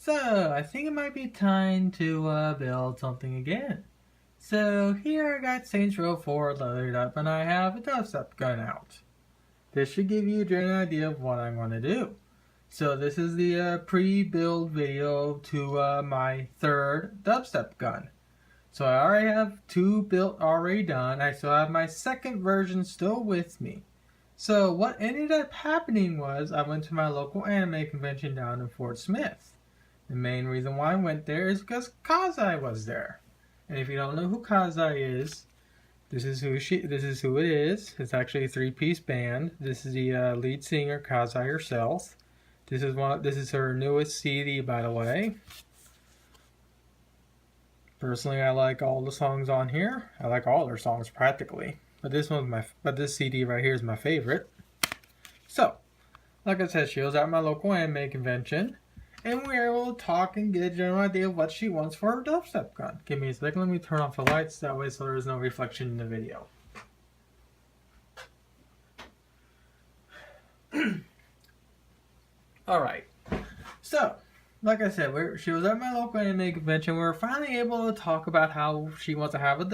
So, I think it might be time to build something again. So, here I got Saints Row 4 loaded up and I have a dubstep gun out. This should give you a general idea of what I'm going to do. So, this is the pre-build video to my third dubstep gun. So, I already have two built already done. I still have my second version still with me. So, what ended up happening was I went to my local anime convention down in Fort Smith. The main reason why I went there is because Kazha was there. And if you don't know who Kazha is, this is who it is. It's actually a three-piece band. This is the lead singer, Kazha herself. This is her newest CD, by the way. Personally, I like all the songs on here. I like all their songs practically. But this CD right here is my favorite. So, like I said, she was at my local anime convention. And we were able to talk and get a general idea of what she wants for her dubstep gun. Give me a second, let me turn off the lights, that way so there is no reflection in the video. Alright, so, like I said, she was at my local anime convention. We were finally able to talk about how she wants to have her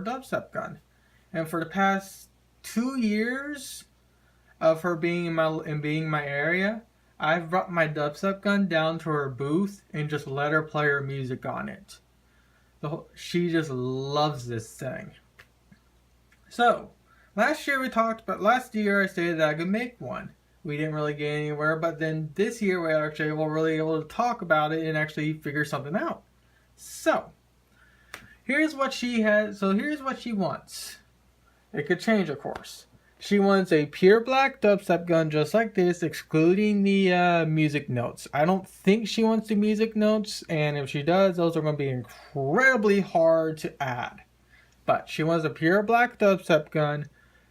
dubstep gun. And for the past 2 years of her being in my area, I've brought my dubstep gun down to her booth and just let her play her music on it. She just loves this thing. So, last year I stated that I could make one. We didn't really get anywhere, but then this year we were actually really able to talk about it and actually figure something out. So, here's what she wants. It could change, of course. She wants a pure black dubstep gun just like this, excluding the music notes. I don't think she wants the music notes, and if she does, those are going to be incredibly hard to add. But she wants a pure black dubstep gun,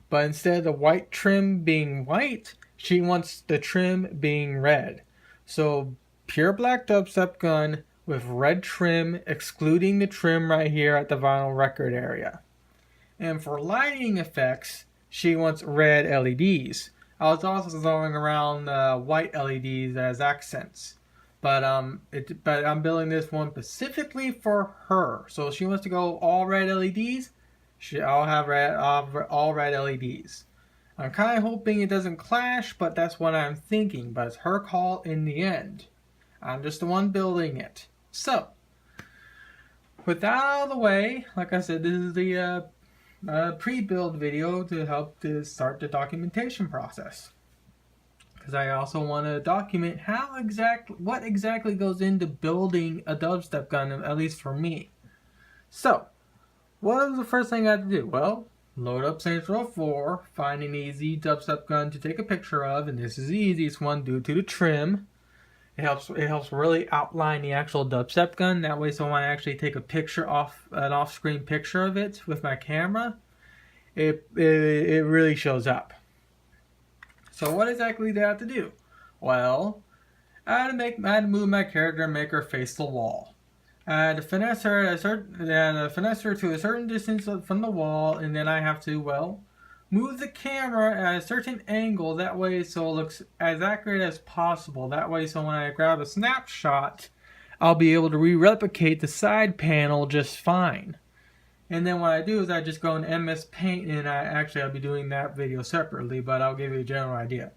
but instead of the white trim being white, she wants the trim being red. So, pure black dubstep gun with red trim, excluding the trim right here at the vinyl record area. And for lighting effects, she wants red LEDs. I was also throwing around white LEDs as accents. But I'm building this one specifically for her. So if she wants to go all red LEDs, I'll have all red LEDs. I'm kind of hoping it doesn't clash, but that's what I'm thinking. But it's her call in the end. I'm just the one building it. So, with that out of the way, like I said, this is the pre-build video to help to start the documentation process, because I also want to document what exactly goes into building a dubstep gun, at least for me. So, what is the first thing I have to do? Well, load up Saints Row 4, find an easy dubstep gun to take a picture of, and this is the easiest one due to the trim. It helps really outline the actual dubstep gun. That way, so when I actually take an off-screen picture of it with my camera, it really shows up. So what exactly did I have to do? Well, I had to move my character and make her face the wall. I had to finesse her to a certain distance from the wall, and then I have to, move the camera at a certain angle, that way so it looks as accurate as possible. That way so when I grab a snapshot, I'll be able to replicate the side panel just fine. And then what I do is I just go in MS Paint, and I'll be doing that video separately, but I'll give you a general idea.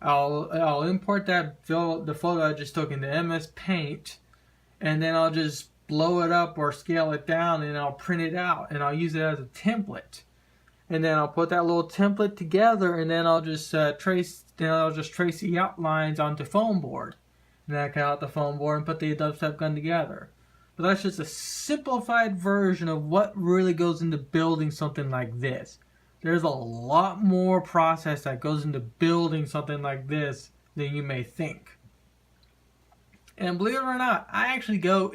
I'll import the photo I just took into MS Paint, and then I'll just blow it up or scale it down, and I'll print it out, and I'll use it as a template. And then I'll put that little template together, and then I'll just trace the outlines onto foam board. And then I cut out the foam board and put the dubstep gun together. But that's just a simplified version of what really goes into building something like this. There's a lot more process that goes into building something like this than you may think. And believe it or not, I actually go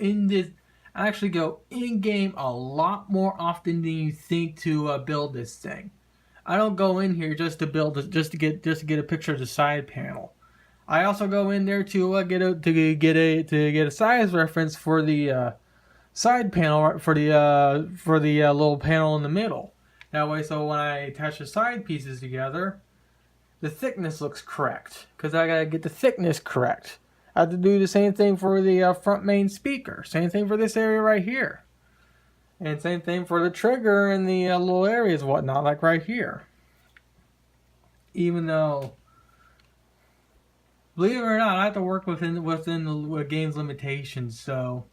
in-game a lot more often than you think to build this thing. I don't go in here just to get a picture of the side panel. I also go in there to get a size reference for the side panel, for the little panel in the middle. That way, so when I attach the side pieces together, the thickness looks correct, because I gotta get the thickness correct. I have to do the same thing for the front main speaker. Same thing for this area right here. And same thing for the trigger and the little areas and whatnot, like right here. Even though, believe it or not, I have to work within the game's limitations. So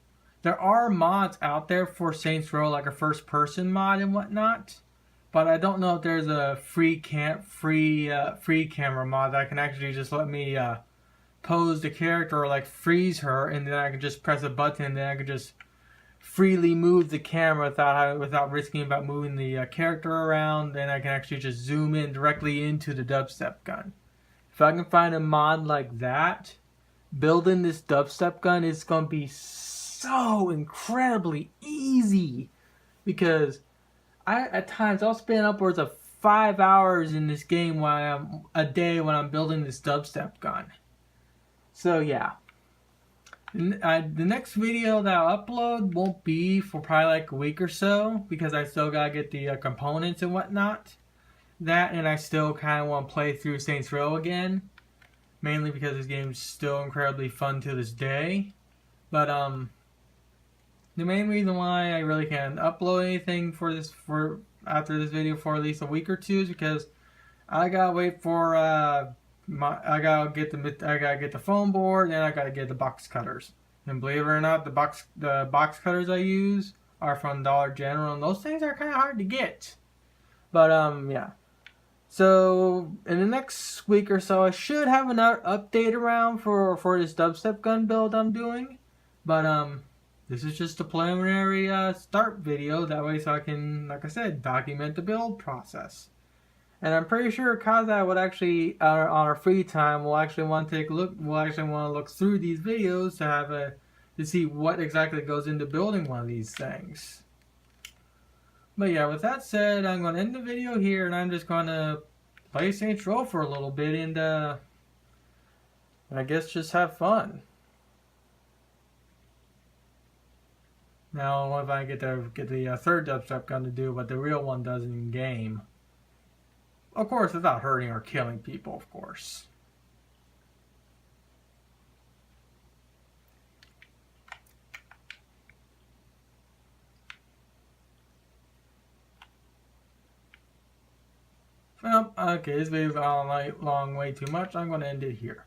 there are mods out there for Saints Row, like a first-person mod and whatnot. But I don't know if there's a free camera mod that can actually just let me pose the character or like freeze her, and then I can just press a button, and then I can just freely move the camera without risking about moving the character around. Then I can actually just zoom in directly into the dubstep gun. If I can find a mod like that, building this dubstep gun is going to be so incredibly easy, because at times I'll spend upwards of 5 hours in this game a day when I'm building this dubstep gun. So yeah, the next video that I'll upload won't be for probably like a week or so, because I still gotta get the components and whatnot. That, and I still kind of want to play through Saints Row again, mainly because this game is still incredibly fun to this day. But the main reason why I really can't upload anything after this video for at least a week or two is because I gotta wait for I gotta get the foam board, and I gotta get the box cutters. And believe it or not, the box cutters I use are from Dollar General, and those things are kind of hard to get. But yeah. So in the next week or so, I should have another update around for this dubstep gun build I'm doing. But this is just a preliminary start video. That way, so I can, like I said, document the build process. And I'm pretty sure Kazha would actually, on our free time, will actually want to take a look. Will actually want to look through these videos to see what exactly goes into building one of these things. But yeah, with that said, I'm going to end the video here, and I'm just going to play Saints Row for a little bit, and I guess just have fun. Now, if I get the third dubstep gun to do what the real one does in game. Of course, without hurting or killing people, of course. Well, okay, this video's gone long way too much. I'm going to end it here.